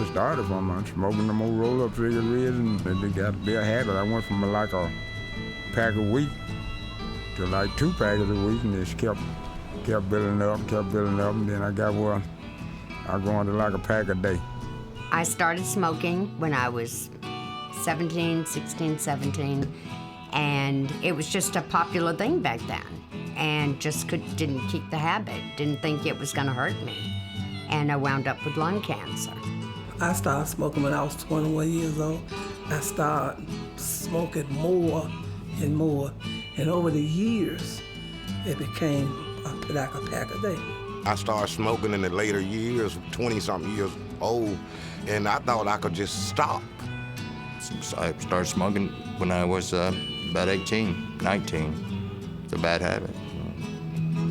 really started from smoking them old roll-up cigarettes, and it got to be a habit. I went from like a pack a week to like 2 packets a week, and it kept building up, and then I got where I go into like a pack a day. I started smoking when I was 16, 17, and it was just a popular thing back then, and just didn't keep the habit, didn't think it was gonna hurt me, and I wound up with lung cancer. I started smoking when I was 21 years old. I started smoking more and more, and over the years, it became like a pack a day. I started smoking in the later years, 20-something years old, and I thought I could just stop. I started smoking when I was about 18, 19. It's a bad habit.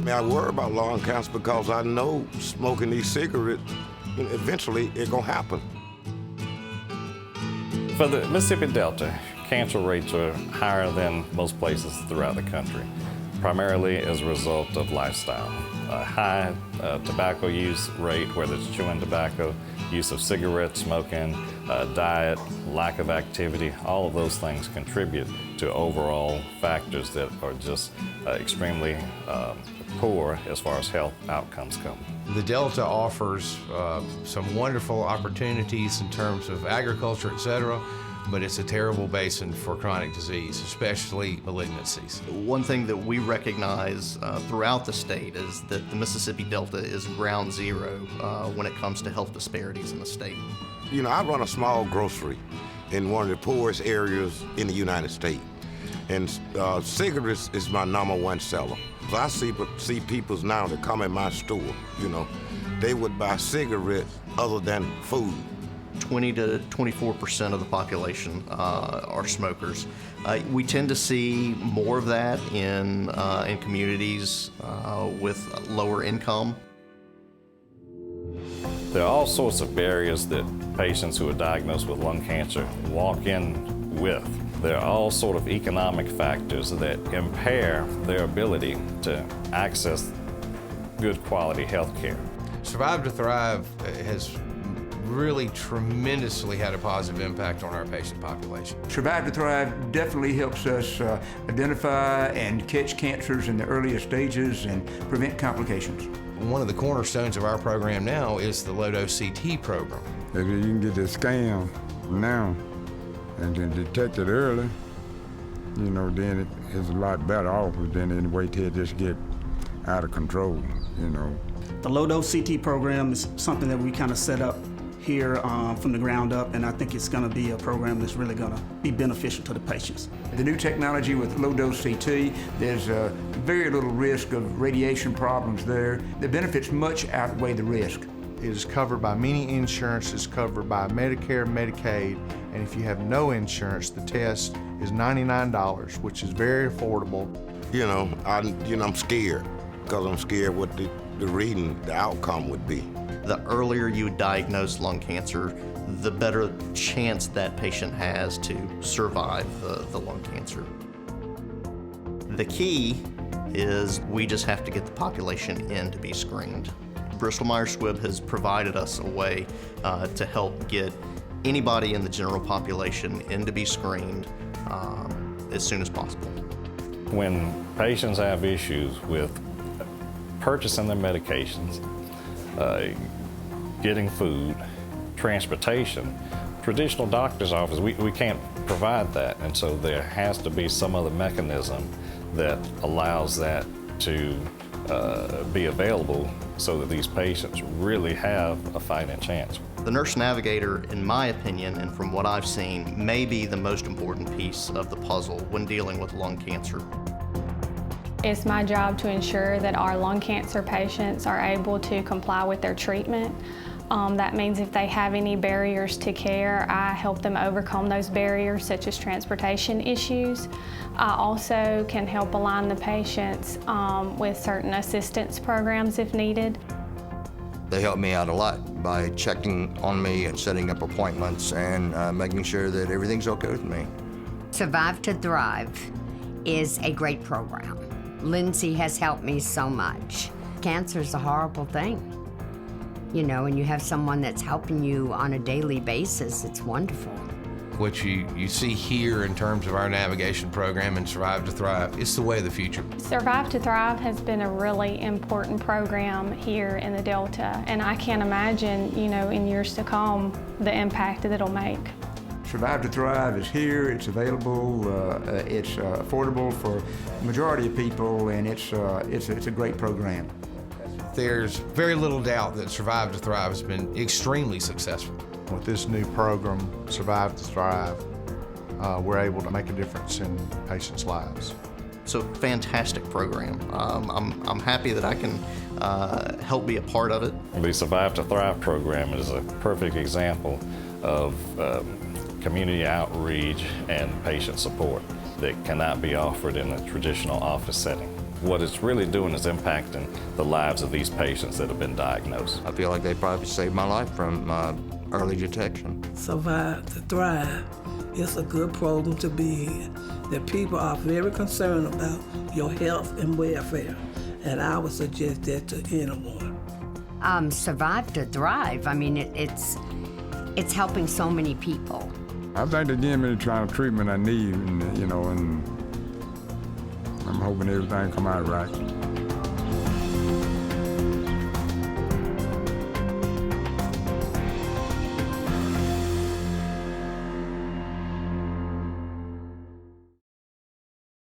I worry about lung cancer because I know smoking these cigarettes, eventually it's gonna happen. For the Mississippi Delta, cancer rates are higher than most places throughout the country, primarily as a result of lifestyle. A high tobacco use rate, whether it's chewing tobacco, use of cigarettes, smoking, diet, lack of activity, all of those things contribute to overall factors that are just extremely poor as far as health outcomes come. The Delta offers some wonderful opportunities in terms of agriculture, et cetera, but it's a terrible basin for chronic disease, especially malignancies. One thing that we recognize throughout the state is that the Mississippi Delta is ground zero when it comes to health disparities in the state. You know, I run a small grocery in one of the poorest areas in the United States, and cigarettes is my #1 seller. So I see people now that come in my store, you know, they would buy cigarettes other than food. 20 to 24% of the population are smokers. We tend to see more of that in communities with lower income. There are all sorts of barriers that patients who are diagnosed with lung cancer walk in with. There are all sorts of economic factors that impair their ability to access good quality health care. Survive to Thrive has really tremendously had a positive impact on our patient population. Survive to Thrive definitely helps us identify and catch cancers in the earliest stages and prevent complications. One of the cornerstones of our program now is the low-dose CT program. If you can get the scan now and then detect it early, you know, then it is a lot better off than wait till it just get out of control, you know. The low-dose CT program is something that we kind of set up here from the ground up, and I think it's going to be a program that's really going to be beneficial to the patients. The new technology with low-dose CT, there's very little risk of radiation problems there. The benefits much outweigh the risk. It is covered by many insurances, covered by Medicare, Medicaid, and if you have no insurance, the test is $99, which is very affordable. You know, I'm scared because I'm scared what the outcome would be. The earlier you diagnose lung cancer, the better chance that patient has to survive the lung cancer. The key is we just have to get the population in to be screened. Bristol-Meyers Squibb has provided us a way to help get anybody in the general population in to be screened as soon as possible. When patients have issues with purchasing their medications, getting food, transportation, traditional doctor's office, we can't provide that, and so there has to be some other mechanism that allows that to be available so that these patients really have a fighting chance. The nurse navigator, in my opinion, and from what I've seen, may be the most important piece of the puzzle when dealing with lung cancer. It's my job to ensure that our lung cancer patients are able to comply with their treatment. That means if they have any barriers to care, I help them overcome those barriers, such as transportation issues. I also can help align the patients with certain assistance programs if needed. They help me out a lot by checking on me and setting up appointments and making sure that everything's okay with me. Survive to Thrive is a great program. Lindsay has helped me so much. Cancer is a horrible thing. you know, and you have someone that's helping you on a daily basis. It's wonderful. What you see here in terms of our navigation program and Survive to Thrive, it's the way of the future. Survive to Thrive has been a really important program here in the Delta, and I can't imagine, you know, in years to come, the impact that it'll make. Survive to Thrive is here, it's available, it's affordable for the majority of people, and it's a great program. There's very little doubt that Survive to Thrive has been extremely successful. With this new program, Survive to Thrive, we're able to make a difference in patients' lives. It's a fantastic program. I'm happy that I can help be a part of it. The Survive to Thrive program is a perfect example of community outreach and patient support that cannot be offered in a traditional office setting. What it's really doing is impacting the lives of these patients that have been diagnosed. I feel like they probably saved my life from early detection. Survive to Thrive. It's a good program to be in. The people are very concerned about your health and welfare, and I would suggest that to anyone. Survive to Thrive, I mean, it's helping so many people. I think they give me the kind of treatment I need, and, you know, and I'm hoping everything come out right.